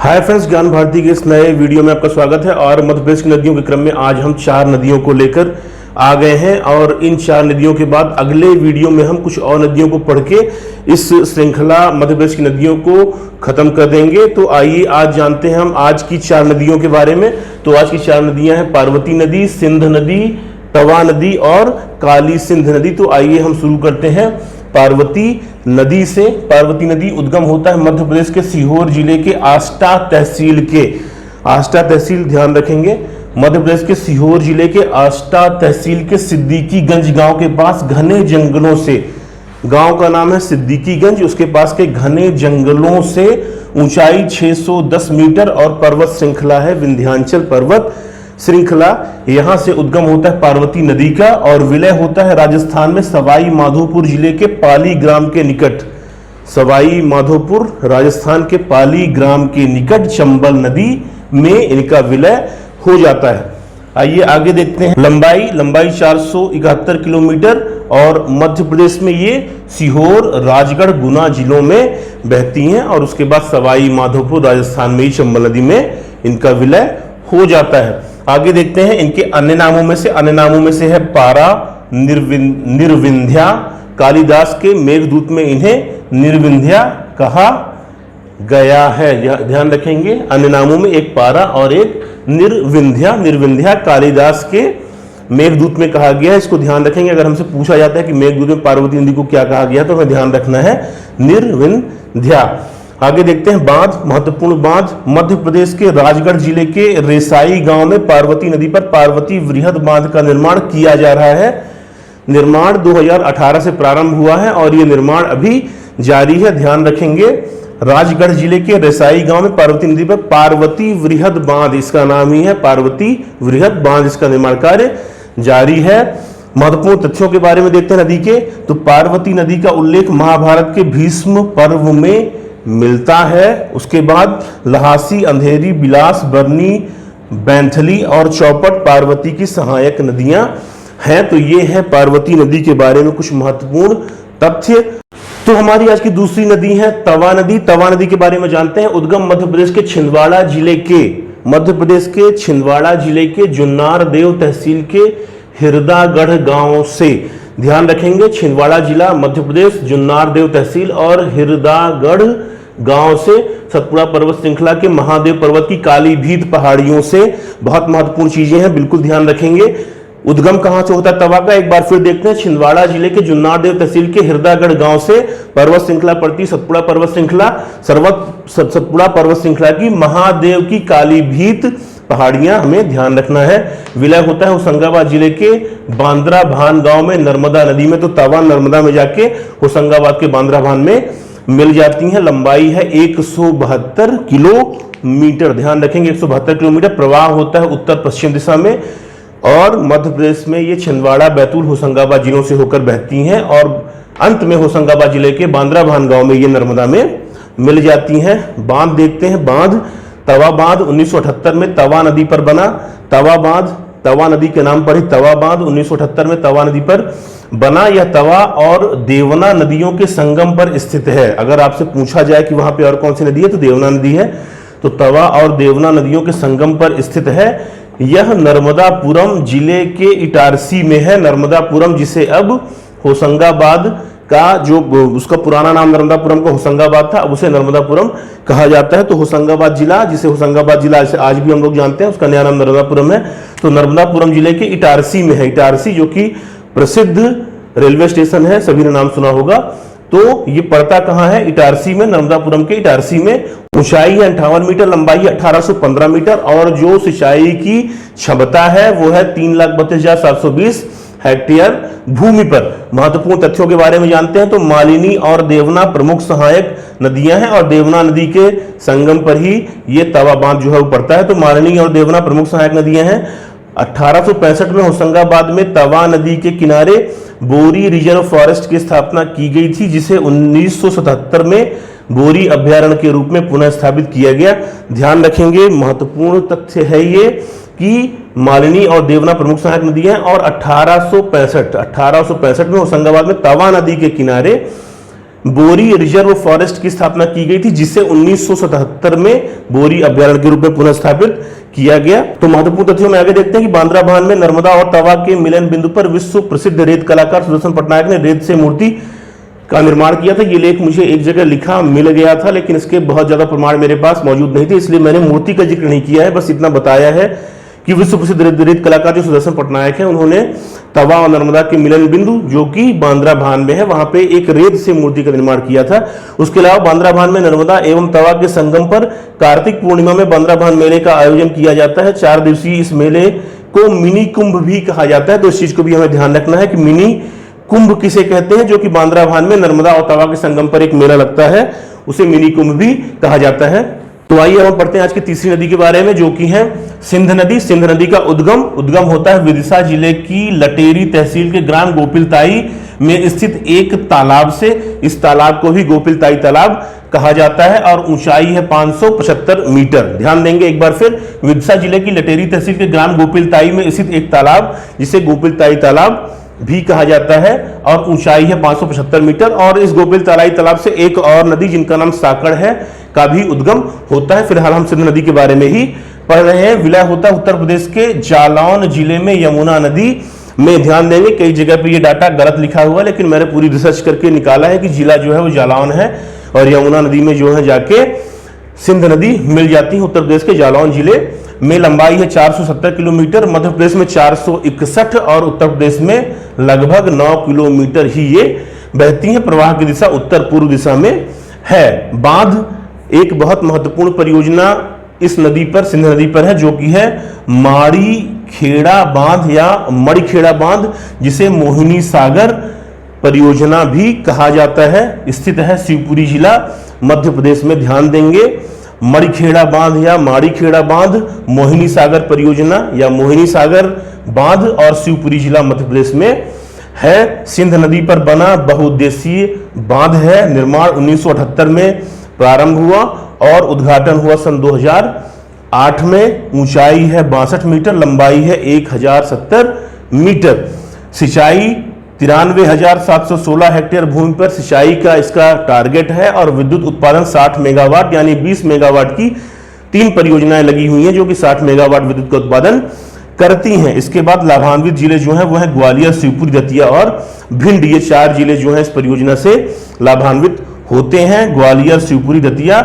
Hi friends, ज्ञान भारती के इस नए वीडियो में आपका स्वागत है। और मध्य प्रदेश की नदियों के क्रम में आज हम 4 नदियों को लेकर आ गए हैं और इन 4 नदियों के बाद अगले वीडियो में हम कुछ और नदियों को पढ़ के इस श्रृंखला मध्य प्रदेश की नदियों को खत्म कर देंगे। तो आइए आज जानते हैं हम आज की 4 नदियों के बारे में। तो आज की 4 नदियां हैं पार्वती नदी, सिंध नदी, तवा नदी और काली सिंध नदी। तो आइए हम शुरू करते हैं पार्वती नदी से। पार्वती नदी उद्गम होता है मध्य प्रदेश के सीहोर जिले के आष्टा तहसील के। आष्टा तहसील ध्यान रखेंगे, मध्य प्रदेश के सीहोर जिले के आष्टा तहसील के सिद्दीकीगंज गांव के पास घने जंगलों से, गांव का नाम है सिद्दीकीगंज, उसके पास के घने जंगलों से ऊंचाई 610 मीटर और पर्वत श्रृंखला है विंध्याचल पर्वत श्रृंखला। यहां से उद्गम होता है पार्वती नदी का और विलय होता है राजस्थान में सवाई माधोपुर जिले के पाली ग्राम के निकट। सवाई माधोपुर राजस्थान के पाली ग्राम के निकट चंबल नदी में इनका विलय हो जाता है। आइए आगे देखते हैं। लंबाई 471 किलोमीटर और मध्य प्रदेश में ये सीहोर, राजगढ़, गुना जिलों में बहती हैं और उसके बाद सवाई माधोपुर राजस्थान में ही चंबल नदी में इनका विलय हो जाता है। आगे देखते हैं इनके अन्य नामों में से है पारा, निर्विंध्या। कालिदास के मेघदूत में इन्हें निर्विंध्या कहा गया है, ध्यान रखेंगे। अन्य नामों में एक पारा और एक निर्विंध्या। निर्विंध्या कालिदास के मेघदूत में कहा गया है, इसको ध्यान रखेंगे। अगर हमसे पूछा जाता है कि मेघदूत में पार्वती नदी को क्या कहा गया तो हमें ध्यान रखना है निर्विंध्या। आगे देखते हैं बांध, महत्वपूर्ण बांध। मध्य प्रदेश के राजगढ़ जिले के रेसाई गांव में पार्वती नदी पर पार्वती वृहद बांध का निर्माण किया जा रहा है। निर्माण 2018 से प्रारंभ हुआ है और यह निर्माण अभी जारी है, ध्यान रखेंगे। राजगढ़ जिले के रेसाई गांव में पार्वती नदी पर पार्वती वृहद बांध, इसका नाम ही है पार्वती वृहद बांध, इसका निर्माण कार्य जारी है। महत्वपूर्ण तथ्यों के बारे में देखते हैं नदी के। तो पार्वती नदी का उल्लेख महाभारत के भीष्म पर्व में मिलता है। उसके बाद लहासी, अंधेरी, बिलास, बरनी, बैंथली और चौपट पार्वती की सहायक नदियां हैं। तो ये है पार्वती नदी के बारे में कुछ महत्वपूर्ण तथ्य। तो हमारी आज की दूसरी नदी है तवा नदी। तवा नदी के बारे में जानते हैं। उद्गम मध्य प्रदेश के छिंदवाड़ा जिले के जुन्नार देव तहसील के हिरदागढ़ गांव से, ध्यान रखेंगे। छिंदवाड़ा जिला मध्य प्रदेश, जुन्नार देव तहसील और हिरदागढ़ गांव से सतपुड़ा पर्वत श्रृंखला के महादेव पर्वत की काली भीत पहाड़ियों से। बहुत महत्वपूर्ण चीजें हैं, बिल्कुल ध्यान रखेंगे। उद्गम कहां से होता है तवा का, एक बार फिर देखते हैं। छिंदवाड़ा जिले के जुन्नार देव तहसील के हिरदागढ़ गांव से पर्वत श्रृंखला पड़ती, सतपुड़ा पर्वत श्रृंखला। सतपुड़ा पर्वत श्रृंखला की महादेव की काली भीत पहाड़ियां हमें ध्यान रखना है। विलय होता है होशंगाबाद जिले के बांद्रा भान गांव में नर्मदा नदी में। तो तवा नर्मदा में जाके होशंगाबाद के बांद्रा भान में मिल जाती हैं। लंबाई है 172 किलोमीटर, ध्यान रखेंगे 172 किलोमीटर। प्रवाह होता है उत्तर पश्चिम दिशा में और मध्य प्रदेश में ये छिंदवाड़ा, बैतूल, होशंगाबाद जिलों से होकर बहती हैं और अंत में होशंगाबाद जिले के बांद्रा भान गांव में ये नर्मदा में मिल जाती हैं। बांध देखते हैं। बांध, तवा बांध 1978 में तवा नदी पर बना। तवा बांध तवा नदी के नाम पर ही तवा बांध 1978 में तवा नदी पर बना। यह तवा और देवना नदियों के संगम पर स्थित है। अगर आपसे पूछा जाए कि वहां पे और कौन सी नदी है तो देवना नदी है। तो तवा और देवना नदियों के संगम पर स्थित है। यह नर्मदापुरम जिले के इटारसी में है। नर्मदापुरम जिसे अब होशंगाबाद का, जो उसका पुराना नाम नर्मदापुरम का होशंगाबाद था, अब उसे नर्मदापुरम कहा जाता है। तो होशंगाबाद जिला, जिसे होशंगाबाद जिला आज भी हम लोग जानते हैं, उसका नया नाम नर्मदापुरम है। तो नर्मदापुरम जिले के इटारसी में है। इटारसी जो कि प्रसिद्ध रेलवे स्टेशन है, सभी ने नाम सुना होगा। तो ये पड़ता कहां है, इटारसी में, नर्मदापुरम के इटारसी में। ऊंचाई है 58 मीटर, लंबाई है 1815 मीटर और जो सिंचाई की क्षमता है वो है 3,32,720 हेक्टेयर भूमि पर। महत्वपूर्ण तथ्यों के बारे में जानते हैं। तो मालिनी और देवना प्रमुख सहायक नदियां हैं और देवना नदी के संगम पर ही ये तवा बांध जो है वो पड़ता है। तो मालिनी और देवना प्रमुख सहायक नदियां हैं। 1865 में होशंगाबाद में तवा नदी के किनारे बोरी रिजर्व फॉरेस्ट की स्थापना की गई थी, जिसे 1977 में बोरी अभ्यारण्य के रूप में पुनः स्थापित किया गया। ध्यान रखेंगे, महत्वपूर्ण तथ्य है ये कि मालिनी और देवना प्रमुख सहायक नदी हैं और 1865 में होशंगाबाद में तवा नदी के किनारे बोरी रिजर्व फॉरेस्ट की स्थापना की गई थी, जिसे 1977 में बोरी अभ्यारण्य के रूप में पुनः स्थापित किया गया। तो महत्वपूर्ण तथ्यों में आगे देखते हैं कि बांद्राभान में नर्मदा और तवा के मिलन बिंदु पर विश्व प्रसिद्ध रेत कलाकार सुदर्शन पटनायक ने रेत से मूर्ति का निर्माण किया था। ये लेख मुझे एक जगह लिखा मिल गया था, लेकिन इसके बहुत ज्यादा प्रमाण मेरे पास मौजूद नहीं थे, इसलिए मैंने मूर्ति का जिक्र नहीं किया है। बस इतना बताया है कि विश्व प्रसिद्ध रेत कलाकार जो सुदर्शन पटनायक है, उन्होंने तवा और नर्मदा के मिलन बिंदु जो कि बांद्राभान में है, वहां पे एक रेत से मूर्ति का निर्माण किया था। उसके अलावा बांद्राभान में नर्मदा एवं तवा के संगम पर कार्तिक पूर्णिमा में बांद्राभान मेले का आयोजन किया जाता है। 4 दिवसीय इस मेले को मिनी कुंभ भी कहा जाता है। तो इस चीज को भी हमें ध्यान रखना है कि मिनी कुंभ किसे कहते हैं, जो कि बांद्राभान में नर्मदा और तवा के संगम पर एक मेला लगता है, उसे मिनी कुंभ भी कहा जाता है। तो आइए हम पढ़ते हैं आज की तीसरी नदी के बारे में, जो कि है सिंध नदी। सिंध नदी का उद्गम होता है विदिशा जिले की लटेरी तहसील के ग्राम गोपिलताई में स्थित एक तालाब से। इस तालाब को भी गोपिलताई तालाब कहा जाता है और ऊंचाई है 575 मीटर। ध्यान देंगे एक बार फिर, विदिशा जिले की लटेरी तहसील के ग्राम गोपिलताई में स्थित एक तालाब, जिसे गोपिलताई तालाब भी कहा जाता है और ऊंचाई है 575 मीटर। और इस गोपिलताई तालाब से एक और नदी जिनका नाम साकड़ है का भी उद्गम होता है। फिलहाल हम सिंध नदी के बारे में ही पढ़ रहे हैं। विलय होता है उत्तर प्रदेश के जालौन जिले में यमुना नदी में। ध्यान देंगे कई जगह पे ये डाटा गलत लिखा हुआ है, लेकिन मैंने पूरी रिसर्च करके निकाला है कि जिला जो है वो जालौन है और यमुना नदी में जो है जाके सिंध नदी मिल जाती है। उत्तर प्रदेश के जालौन जिले में लंबाई है 470 किलोमीटर, मध्य प्रदेश में 461 और उत्तर प्रदेश में लगभग 9 किलोमीटर ही ये बहती है। प्रवाह की दिशा उत्तर पूर्व दिशा में है। बांध एक बहुत महत्वपूर्ण परियोजना इस नदी पर, सिंध नदी पर है, जो कि है माड़ी खेड़ा बांध या मड़ीखेड़ा बांध, जिसे मोहिनी सागर परियोजना भी कहा जाता है। स्थित है शिवपुरी जिला मध्य प्रदेश में। ध्यान देंगे, मड़ीखेड़ा बांध या माड़ीखेड़ा बांध, मोहिनी सागर परियोजना या मोहिनी सागर बांध और शिवपुरी जिला मध्य प्रदेश में है। सिंध नदी पर बना बहुउद्देशीय बांध है। निर्माण 1978 में प्रारंभ हुआ और उद्घाटन हुआ सन 2008 में। ऊंचाई है 62 मीटर, लंबाई है 1070 मीटर। सिंचाई 93,716 हेक्टेयर भूमि पर सिंचाई का इसका टारगेट है और विद्युत उत्पादन 60 मेगावाट यानी 20 मेगावाट की 3 परियोजनाएं लगी हुई हैं, जो कि 60 मेगावाट विद्युत का उत्पादन करती हैं। इसके बाद लाभान्वित जिले जो हैं वो हैं ग्वालियर, शिवपुरी, दतिया और भिंड। ये 4 जिले जो हैं इस परियोजना से लाभान्वित होते हैं, ग्वालियर, शिवपुरी, दतिया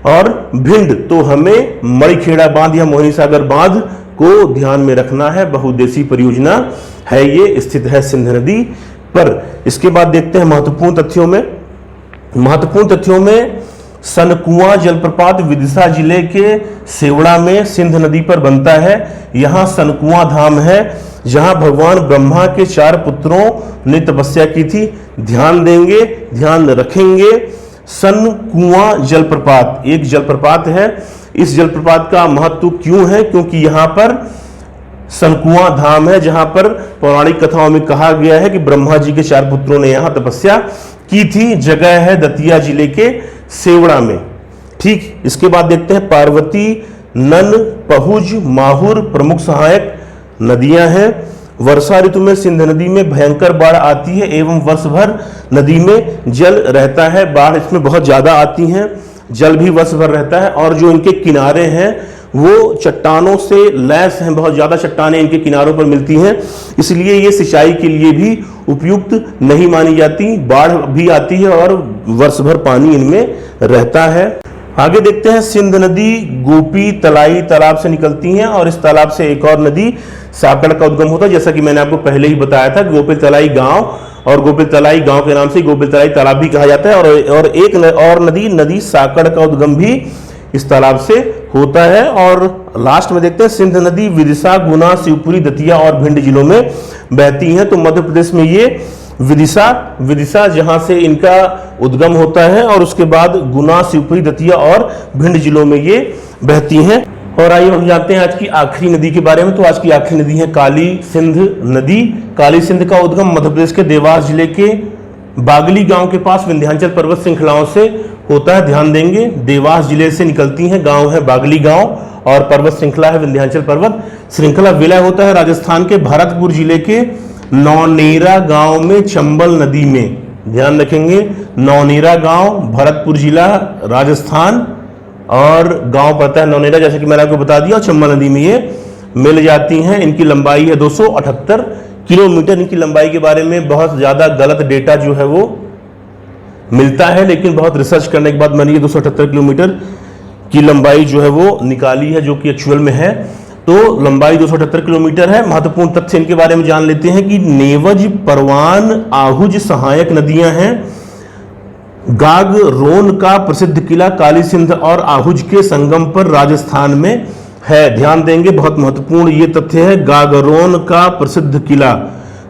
और भिंड। तो हमें मड़ीखेड़ा बांध या मोहिनी सागर बांध को ध्यान में रखना है। बहुउद्देशीय परियोजना है, ये स्थित है सिंध नदी पर। इसके बाद देखते हैं महत्वपूर्ण तथ्यों में सनकुआ जलप्रपात विदिशा जिले के सेवड़ा में सिंध नदी पर बनता है। यहाँ सनकुआ धाम है, जहां भगवान ब्रह्मा के 4 पुत्रों ने तपस्या की थी। ध्यान देंगे, ध्यान रखेंगे, सनकुआ जलप्रपात एक जलप्रपात है। इस जलप्रपात का महत्व क्यों है? क्योंकि यहाँ पर सनकुआ धाम है, जहां पर पौराणिक कथाओं में कहा गया है कि ब्रह्मा जी के 4 पुत्रों ने यहां तपस्या की थी। जगह है दतिया जिले के सेवड़ा में। ठीक, इसके बाद देखते हैं पार्वती, नन, पहुज, माहुर प्रमुख सहायक नदियां हैं। वर्षा ऋतु में सिंध नदी में भयंकर बाढ़ आती है एवं वर्ष भर नदी में जल रहता है। बाढ़ इसमें बहुत ज्यादा आती है, जल भी वर्ष भर रहता है और जो इनके किनारे हैं वो चट्टानों से लैस हैं, बहुत ज्यादा चट्टानें इनके किनारों पर मिलती हैं, इसलिए ये सिंचाई के लिए भी उपयुक्त नहीं मानी जाती। बाढ़ भी आती है और वर्ष भर पानी इनमें रहता है। आगे देखते हैं, सिंध नदी गोपी तलाई तालाब से निकलती है और इस तालाब से एक और नदी साकड़ का उद्गम होता है। जैसा कि मैंने आपको पहले ही बताया था, गोपिल तलाई गांव और गोपिल तलाई गांव के नाम से गोपिल तलाई तालाब भी कहा जाता है और एक और नदी साकड़ का उद्गम भी इस तालाब से होता है। और लास्ट में देखते हैं, सिंध नदी विदिशा, गुना, शिवपुरी, दतिया और भिंड जिलों में बहती है। तो मध्य प्रदेश में ये विदिशा जहां से इनका उद्गम होता है और उसके बाद गुना, शिवपुरी, दतिया और भिंड जिलों में ये बहती हैं। और आइए हम जानते हैं आज की आखिरी नदी के बारे में। तो आज की आखिरी नदी है काली सिंध नदी। काली सिंध का उद्गम मध्य प्रदेश के देवास जिले के बागली गांव के पास विंध्याचल पर्वत श्रृंखलाओं से होता है। ध्यान देंगे, देवास जिले से निकलती है, गांव है बागली गांव और पर्वत श्रृंखला है विंध्याचल पर्वत श्रृंखला। विलय होता है राजस्थान के भरतपुर जिले के नौनेरा गांव में चंबल नदी में। ध्यान रखेंगे। नौनेरा गांव, भरतपुर जिला, राजस्थान, और गांव पता है नौनेरा, जैसे कि मैंने आपको बता दिया। चंबल नदी में ये मिल जाती हैं। इनकी लंबाई है 278 किलोमीटर। इनकी लंबाई के बारे में बहुत ज़्यादा गलत डेटा जो है वो मिलता है, लेकिन बहुत रिसर्च करने के बाद मैंने ये 278 किलोमीटर की लंबाई जो है वो निकाली है, जो कि एक्चुअल में है। तो लंबाई 278 किलोमीटर है। महत्वपूर्ण तथ्य इनके बारे में जान लेते हैं कि नेवज, परवान, आहूज सहायक नदियां हैं। गागरोन का प्रसिद्ध किला काली सिंध और आहूज के संगम पर राजस्थान में है। ध्यान देंगे, बहुत महत्वपूर्ण ये तथ्य है। गागरोन का प्रसिद्ध किला,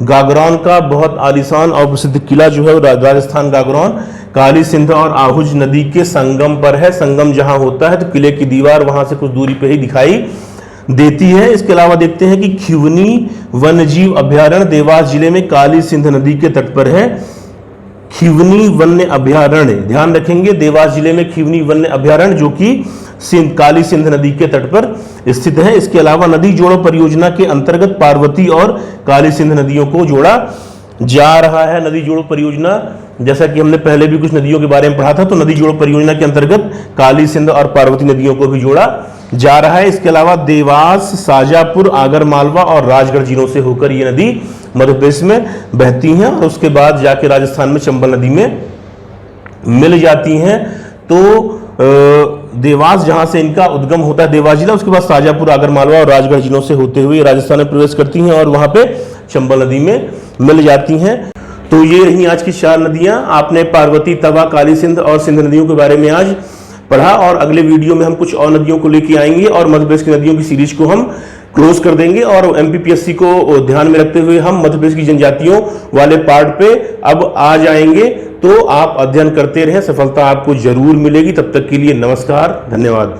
गागरोन का बहुत आलीशान और प्रसिद्ध किला जो है राजस्थान गागरोन काली सिंध और आहूज नदी के संगम पर है। संगम जहां होता है तो किले की दीवार वहां से कुछ दूरी पे ही दिखाई देती है। इसके अलावा देखते हैं कि खिवनी वन्यजीव अभ्यारण्य देवास जिले में काली सिंध नदी के तट पर है। खिवनी वन्य अभ्यारण्य, ध्यान रखेंगे, देवास जिले में खिवनी वन्य अभ्यारण्य जो कि काली सिंध नदी के तट पर स्थित है। इसके अलावा नदी जोड़ो परियोजना के अंतर्गत पार्वती और काली सिंध नदियों को जोड़ा जा रहा है। नदी जोड़ो परियोजना, जैसा कि हमने पहले भी कुछ नदियों के बारे में पढ़ा था, तो नदी जोड़ो परियोजना के अंतर्गत काली सिंध और पार्वती नदियों को भी जोड़ा जा रहा है। इसके अलावा देवास, शाजापुर, आगरमालवा और राजगढ़ जिलों से होकर ये नदी मध्य प्रदेश में बहती हैं और उसके बाद जाके राजस्थान में चंबल नदी में मिल जाती हैं। तो देवास जहां से इनका उद्गम होता है, देवास जिला, उसके बाद शाजापुर, आगरमालवा और राजगढ़ जिलों से होते हुए राजस्थान में प्रवेश करती हैं और वहां पे चंबल नदी में मिल जाती हैं। तो ये रही आज की 4 नदियां। आपने पार्वती, तवा, काली सिंध और सिंध नदियों के बारे में आज पढ़ा, और अगले वीडियो में हम कुछ और नदियों को लेके आएंगे और मध्य प्रदेश की नदियों की सीरीज को हम क्लोज कर देंगे। और एमपीपीएससी को ध्यान में रखते हुए हम मध्य प्रदेश की जनजातियों वाले पार्ट पे अब आ जाएंगे। तो आप अध्ययन करते रहें, सफलता आपको जरूर मिलेगी। तब तक के लिए नमस्कार, धन्यवाद।